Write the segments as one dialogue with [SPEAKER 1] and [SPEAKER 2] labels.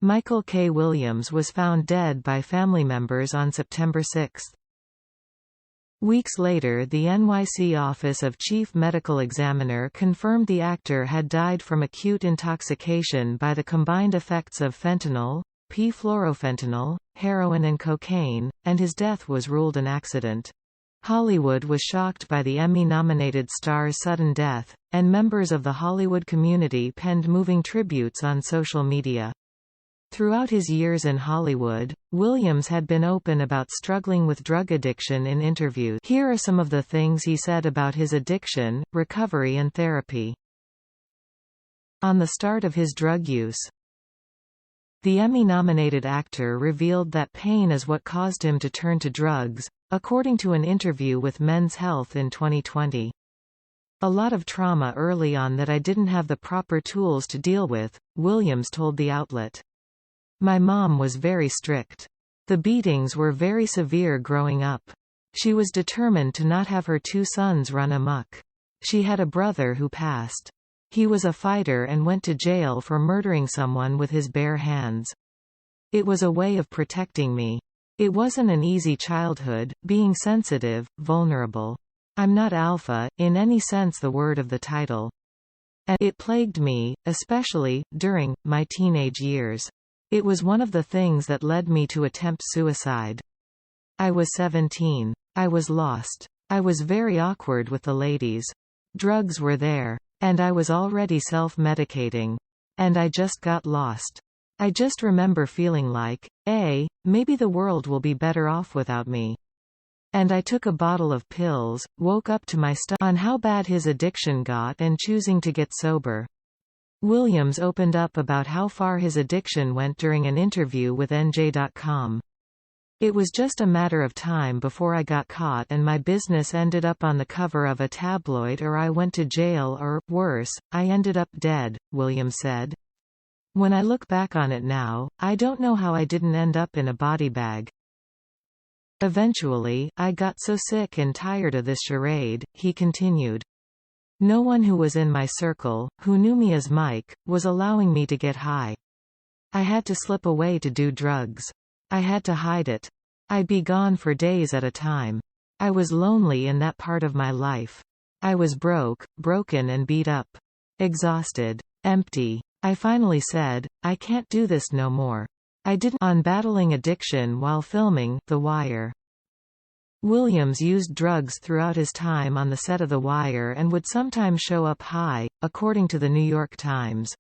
[SPEAKER 1] Michael K. Williams was found dead by family members on September 6. Weeks later, the NYC Office of Chief Medical Examiner confirmed the actor had died from acute intoxication by the combined effects of fentanyl, p-fluorofentanyl, heroin and cocaine, and his death was ruled an accident. Hollywood was shocked by the Emmy-nominated star's sudden death, and members of the Hollywood community penned moving tributes on social media. Throughout his years in Hollywood, Williams had been open about struggling with drug addiction in interviews. Here are some of the things he said about his addiction, recovery and therapy. On the start of his drug use, the Emmy-nominated actor revealed that pain is what caused him to turn to drugs, according to an interview with Men's Health in 2020. "A lot of trauma early on that I didn't have the proper tools to deal with," Williams told the outlet. "My mom was very strict. The beatings were very severe growing up. She was determined to not have her 2 sons run amok. She had a brother who passed. He was a fighter and went to jail for murdering someone with his bare hands. It was a way of protecting me. It wasn't an easy childhood, being sensitive, vulnerable. I'm not alpha, in any sense the word of the title. And it plagued me, especially, during my teenage years. It was one of the things that led me to attempt suicide. I was 17. I was lost. I was very awkward with the ladies. Drugs were there. And I was already self-medicating. And I just got lost. I just remember feeling like, maybe the world will be better off without me. And I took a bottle of pills, woke up to my stomach on how bad his addiction got and choosing to get sober." Williams opened up about how far his addiction went during an interview with NJ.com. "It was just a matter of time before I got caught and my business ended up on the cover of a tabloid or I went to jail or, worse, I ended up dead," Williams said. "When I look back on it now, I don't know how I didn't end up in a body bag. Eventually, I got so sick and tired of this charade," he continued. "No one who was in my circle, who knew me as Mike, was allowing me to get high. I had to slip away to do drugs. I had to hide it. I'd be gone for days at a time. I was lonely in that part of my life. I was broken and beat up. Exhausted. Empty. I finally said, I can't do this no more. I didn't." On battling addiction while filming The Wire. Williams used drugs throughout his time on the set of The Wire and would sometimes show up high, according to the New York Times.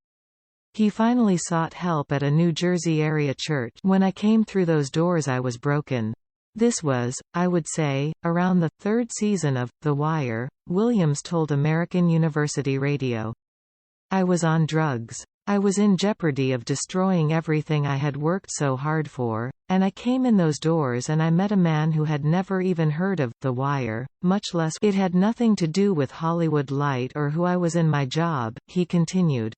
[SPEAKER 1] He finally sought help at a New Jersey area church. "When I came through those doors I was broken. This was, I would say, around the 3rd season of The Wire," Williams told American University Radio. "I was on drugs. I was in jeopardy of destroying everything I had worked so hard for, and I came in those doors and I met a man who had never even heard of The Wire, much less it had nothing to do with Hollywood Light or who I was in my job," he continued.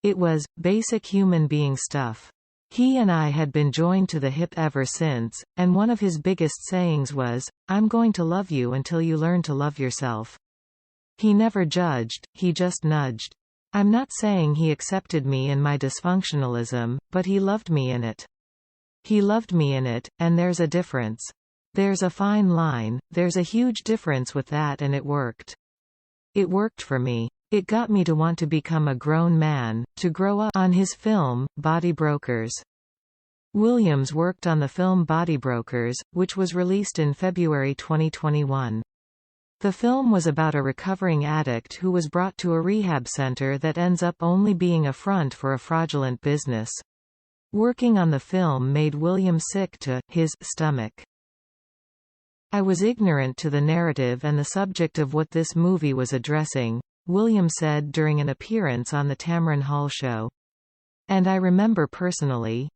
[SPEAKER 1] "It was basic human being stuff. He and I had been joined to the hip ever since, and one of his biggest sayings was, 'I'm going to love you until you learn to love yourself.' He never judged, he just nudged. I'm not saying he accepted me in my dysfunctionalism, but he loved me in it. He loved me in it, and there's a difference. There's a fine line, there's a huge difference with that, and it worked. It worked for me. It got me to want to become a grown man, to grow up." On his film, Body Brokers. Williams worked on the film Body Brokers, which was released in February 2021. The film was about a recovering addict who was brought to a rehab center that ends up only being a front for a fraudulent business. Working on the film made Williams sick to his stomach. "I was ignorant to the narrative and the subject of what this movie was addressing," Williams said during an appearance on the Tamron Hall show. "And I remember personally,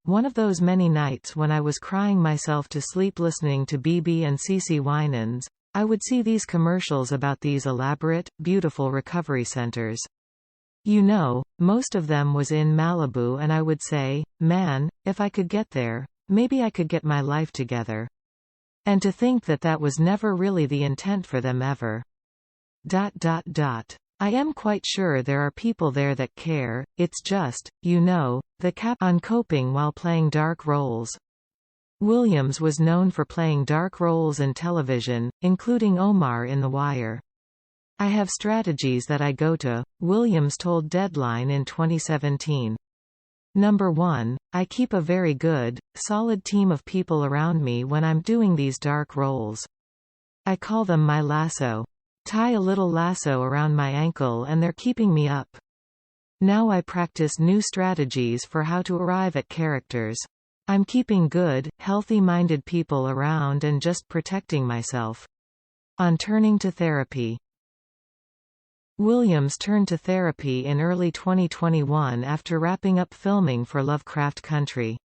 [SPEAKER 1] one of those many nights when I was crying myself to sleep listening to BeBe and CeCe Winans. I would see these commercials about these elaborate, beautiful recovery centers. Most of them was in Malibu, and I would say, man, if I could get there, maybe I could get my life together. And to think that that was never really the intent for them ever. ... I am quite sure there are people there that care, it's just, on coping while playing dark roles. Williams was known for playing dark roles in television, including Omar in The Wire. "I have strategies that I go to," Williams told Deadline in 2017. Number 1, I keep a very good, solid team of people around me when I'm doing these dark roles. I call them my lasso. Tie a little lasso around my ankle and they're keeping me up. Now I practice new strategies for how to arrive at characters. I'm keeping good, healthy-minded people around and just protecting myself." On turning to therapy. Williams turned to therapy in early 2021 after wrapping up filming for Lovecraft Country.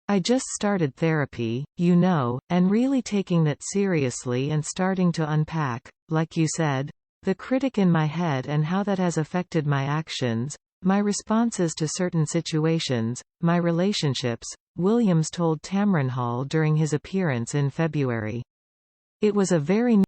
[SPEAKER 1] "I just started therapy, and really taking that seriously and starting to unpack, like you said, the critic in my head and how that has affected my actions, my responses to certain situations, my relationships," Williams told Tamron Hall during his appearance in February. "It was a very